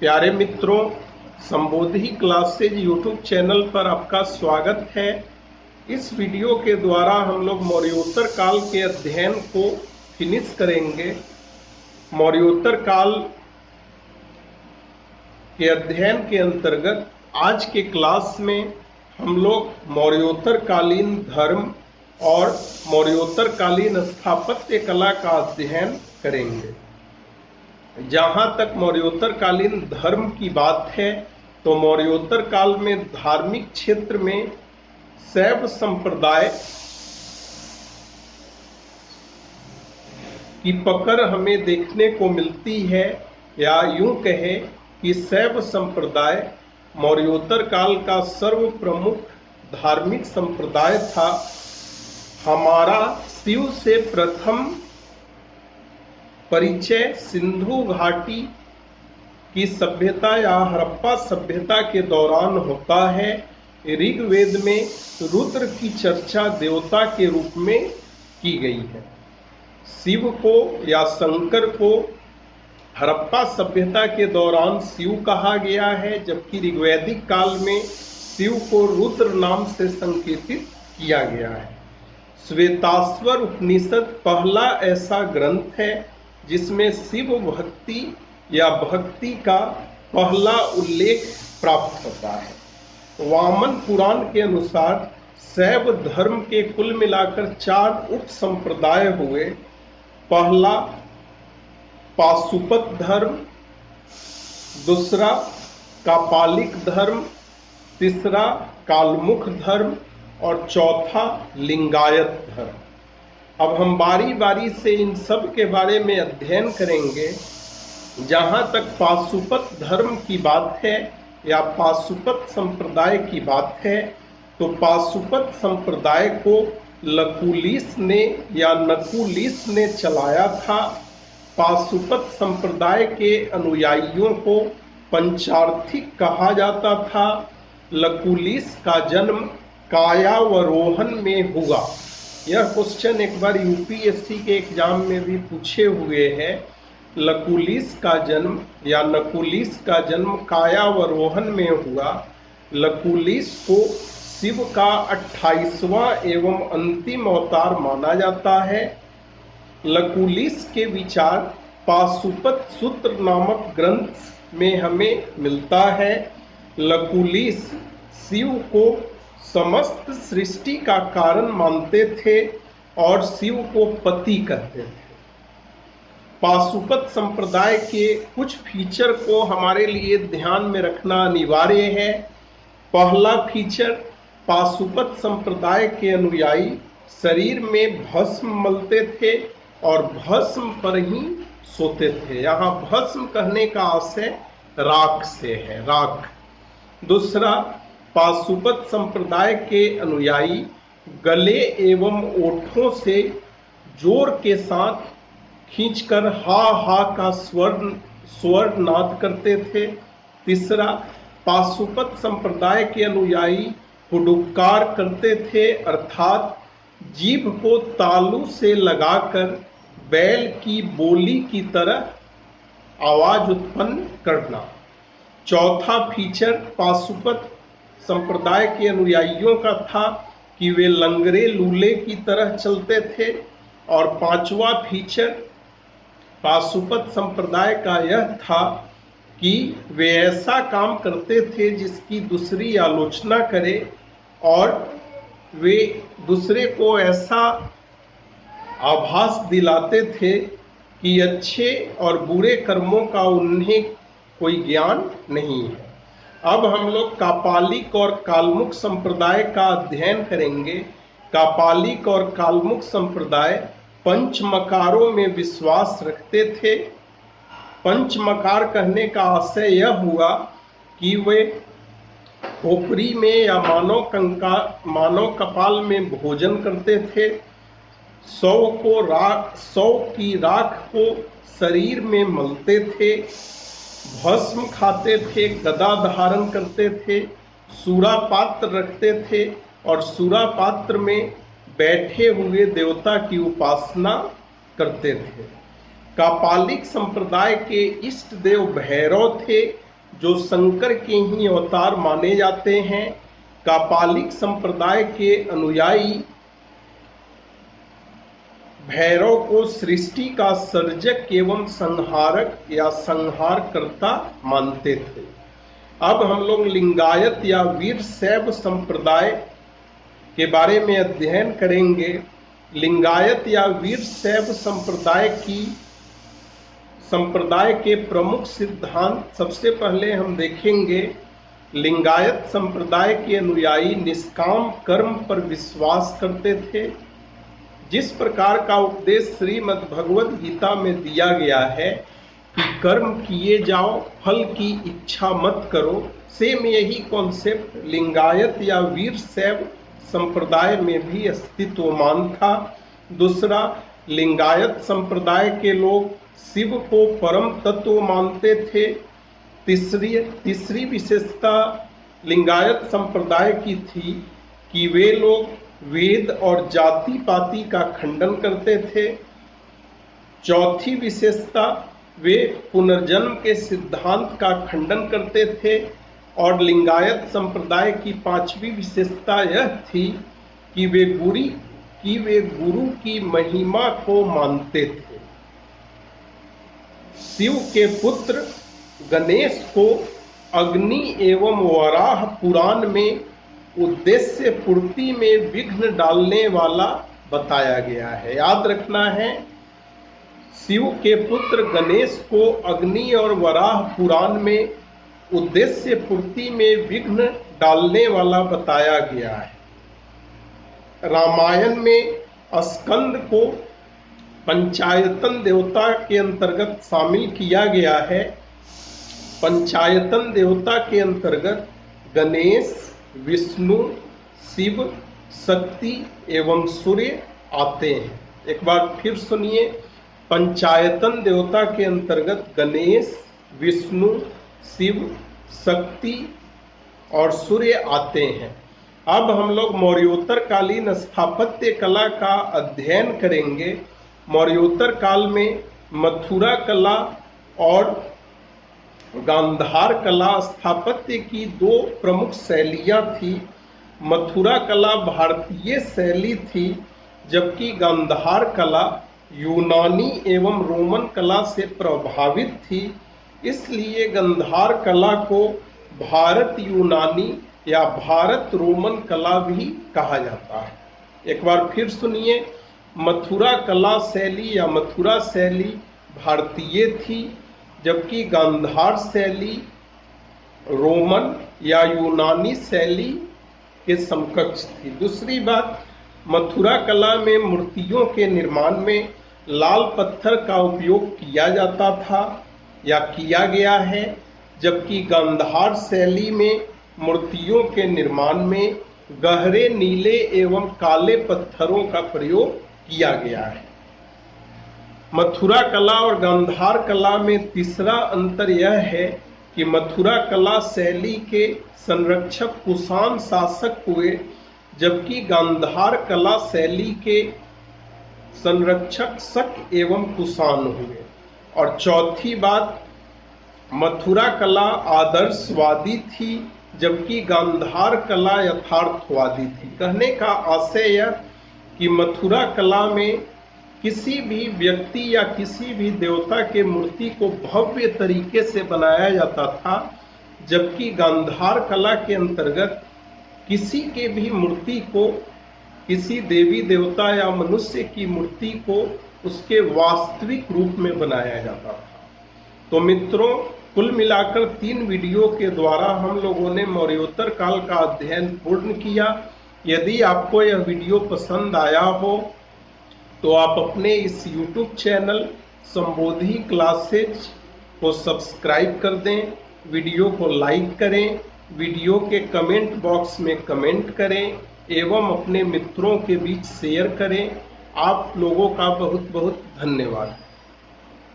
प्यारे मित्रों, संबोधि classes YouTube channel पर आपका स्वागत है। इस वीडियो के द्वारा हम लोग मौर्योत्तर काल के अध्ययन को फिनिश करेंगे। मौर्योत्तर काल के अध्ययन के अंतर्गत आज के क्लास में हम लोग मौर्योत्तर कालीन धर्म और मौर्योत्तर कालीन स्थापत्य कला का अध्ययन करेंगे। जहाँ तक मौर्योत्तर कालीन धर्म की बात है तो मौर्योत्तर काल में धार्मिक क्षेत्र में शैव संप्रदाय की पकड़ हमें देखने को मिलती है, या यूं कहे कि शैव संप्रदाय मौर्योत्तर काल का सर्व प्रमुख धार्मिक संप्रदाय था। हमारा शिव से प्रथम परिचय सिंधु घाटी की सभ्यता या हड़प्पा सभ्यता के दौरान होता है। ऋग्वेद में रुद्र की चर्चा देवता के रूप में की गई है। शिव को या शंकर को हड़प्पा सभ्यता के दौरान शिव कहा गया है, जबकि ऋग्वैदिक काल में शिव को रुद्र नाम से संकेतित किया गया है। श्वेताश्वर उपनिषद पहला ऐसा ग्रंथ है जिसमें शिव भक्ति या भक्ति का पहला उल्लेख प्राप्त होता है। वामन पुराण के अनुसार शैव धर्म के कुल मिलाकर 4 उप संप्रदाय हुए। पहला पाशुपत धर्म, दूसरा कापालिक धर्म, तीसरा कालमुख धर्म और चौथा लिंगायत धर्म। अब हम बारी बारी से इन सब के बारे में अध्ययन करेंगे। जहाँ तक पाशुपत धर्म की बात है या पाशुपत संप्रदाय की बात है, तो पाशुपत संप्रदाय को लकुलिस ने या नकुलिस ने चलाया था। पाशुपत संप्रदाय के अनुयायियों को पंचार्थिक कहा जाता था। लकुलिस का जन्म कायावरोहन में हुआ। यह क्वेश्चन एक बार यूपीएससी के एग्जाम में भी पूछे हुए हैं। लकुलिस का जन्म या नकुलिस का जन्म कायावरोहन में हुआ। लकुलिस को शिव का 28वां एवं अंतिम अवतार माना जाता है। लकुलिस के विचार पाशुपत सूत्र नामक ग्रंथ में हमें मिलता है। लकुलिस शिव को समस्त सृष्टि का कारण मानते थे और शिव को पति कहते थे। पाशुपत संप्रदाय के कुछ फीचर को हमारे लिए ध्यान में रखना अनिवार्य है। पहला फीचर, पाशुपत संप्रदाय के अनुयायी शरीर में भस्म मलते थे और भस्म पर ही सोते थे। यहाँ भस्म कहने का आशय राख से है, राख। दूसरा, पाशुपत संप्रदाय के अनुयायी गले एवं ओठों से जोर के साथ खींचकर हा हा का स्वर नाद करते थे। तीसरा, पाशुपत संप्रदाय के अनुयायी हुडुक्कार करते थे, अर्थात जीभ को तालू से लगाकर बैल की बोली की तरह आवाज उत्पन्न करना। चौथा फीचर पाशुपत संप्रदाय के अनुयायियों का था कि वे लंगरे लूले की तरह चलते थे। और पांचवा फीचर पाशुपत संप्रदाय का यह था कि वे ऐसा काम करते थे जिसकी दूसरी आलोचना करे, और वे दूसरे को ऐसा आभास दिलाते थे कि अच्छे और बुरे कर्मों का उन्हें कोई ज्ञान नहीं है। अब हम लोग कापालिक और कालमुख संप्रदाय का अध्ययन करेंगे। कापालिक और कालमुख संप्रदाय पंचमकारों में विश्वास रखते थे। पंचमकार कहने का आशय यह हुआ कि वे खोपड़ी में या मानव कपाल में भोजन करते थे। सौ की राख को शरीर में मलते थे, भस्म खाते थे, गदा धारण करते थे, सूरा पात्र रखते थे और सूरा पात्र में बैठे हुए देवता की उपासना करते थे। कापालिक संप्रदाय के इष्ट देव भैरव थे जो शंकर के ही अवतार माने जाते हैं। कापालिक संप्रदाय के अनुयायी भैरव को सृष्टि का सर्जक एवं संहारक या संहारकर्ता मानते थे। अब हम लोग लिंगायत या वीर शैव संप्रदाय के बारे में अध्ययन करेंगे। लिंगायत या वीर शैव संप्रदाय के प्रमुख सिद्धांत सबसे पहले हम देखेंगे। लिंगायत संप्रदाय के अनुयायी निष्काम कर्म पर विश्वास करते थे। जिस प्रकार का उपदेश श्रीमद् भगवद गीता में दिया गया है कि कर्म किए जाओ, फल की इच्छा मत करो, सेम यही कॉन्सेप्ट लिंगायत या वीर शैव संप्रदाय में भी अस्तित्वमान था। दूसरा, लिंगायत संप्रदाय के लोग शिव को परम तत्व मानते थे। तीसरी विशेषता लिंगायत संप्रदाय की थी कि वे लोग वेद और जाति पाति का खंडन करते थे। चौथी विशेषता, वे पुनर्जन्म के सिद्धांत का खंडन करते थे। और लिंगायत संप्रदाय की पांचवी विशेषता यह थी कि वे गुरु की महिमा को मानते थे। शिव के पुत्र गणेश को अग्नि एवं वराह पुराण में उद्देश्य पूर्ति में विघ्न डालने वाला बताया गया है। याद रखना है, शिव के पुत्र गणेश को अग्नि और वराह पुराण में उद्देश्य पूर्ति में विघ्न डालने वाला बताया गया है। रामायण में स्कंद को पंचायतन देवता के अंतर्गत शामिल किया गया है। पंचायतन देवता के अंतर्गत गणेश, विष्णु, शिव, शक्ति एवं सूर्य आते हैं। एक बार फिर सुनिए, पंचायतन देवता के अंतर्गत गणेश, विष्णु, शिव, शक्ति और सूर्य आते हैं। अब हम लोग मौर्योत्तर कालीन स्थापत्य कला का अध्ययन करेंगे। मौर्योत्तर काल में मथुरा कला और गांधार कला स्थापत्य की दो प्रमुख शैलियां थी। मथुरा कला भारतीय शैली थी, जबकि गांधार कला यूनानी एवं रोमन कला से प्रभावित थी। इसलिए गांधार कला को भारत यूनानी या भारत रोमन कला भी कहा जाता है। एक बार फिर सुनिए, मथुरा कला शैली या मथुरा शैली भारतीय थी, जबकि गांधार शैली रोमन या यूनानी शैली के समकक्ष थी। दूसरी बात, मथुरा कला में मूर्तियों के निर्माण में लाल पत्थर का उपयोग किया जाता था या किया गया है, जबकि गांधार शैली में मूर्तियों के निर्माण में गहरे नीले एवं काले पत्थरों का प्रयोग किया गया है। मथुरा कला और गांधार कला में तीसरा अंतर यह है कि मथुरा कला शैली के संरक्षक कुषाण शासक हुए, जबकि गांधार कला शैली के संरक्षक शक एवं कुषाण हुए। और चौथी बात, मथुरा कला आदर्शवादी थी, जबकि गांधार कला यथार्थवादी थी। कहने का आशय यह कि मथुरा कला में किसी भी व्यक्ति या किसी भी देवता के मूर्ति को भव्य तरीके से बनाया जाता था, जबकि गांधार कला के अंतर्गत किसी के भी मूर्ति को, किसी देवी देवता या मनुष्य की मूर्ति को उसके वास्तविक रूप में बनाया जाता था। तो मित्रों, कुल मिलाकर 3 वीडियो के द्वारा हम लोगों ने मौर्योत्तर काल का अध्ययन पूर्ण किया। यदि आपको यह वीडियो पसंद आया हो तो आप अपने इस YouTube चैनल संबोधि क्लासेज को सब्सक्राइब कर दें, वीडियो को लाइक करें, वीडियो के कमेंट बॉक्स में कमेंट करें एवं अपने मित्रों के बीच शेयर करें। आप लोगों का बहुत बहुत धन्यवाद।